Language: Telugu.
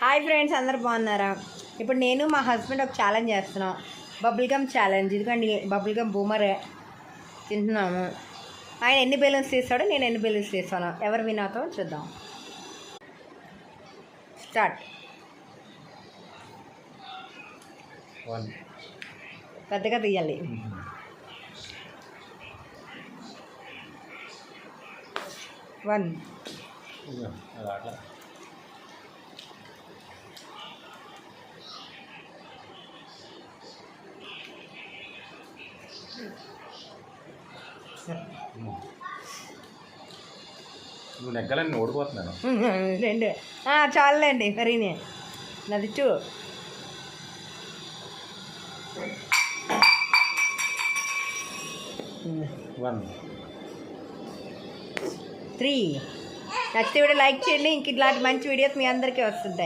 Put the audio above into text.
హాయ్ ఫ్రెండ్స్, అందరు బాగున్నారా? ఇప్పుడు నేను మా హస్బెండ్ ఒక ఛాలెంజ్ చేస్తున్నాం, బబుల్ గమ్ ఛాలెంజ్. ఇదిగోండి బబుల్ గమ్ బూమరే తింటున్నాము. ఆయన ఎన్ని బెలూన్స్ తీస్తాడో నేను ఎన్ని బెలూన్స్ తీస్తాను, ఎవరు విన్ అవుతామో చూద్దాం. స్టార్ట్. పెద్దగా తీయాలి. వన్. నువ్వు నెగ్గాలని ఓడిపోతున్నాను. రెండు చాలండి. మరి నాది 2. వన్. 3. నచ్చితే వీడియో లైక్ చేయండి. ఇంక ఇట్లాంటి మంచి వీడియోస్ మీ అందరికీ వస్తుంటాయి.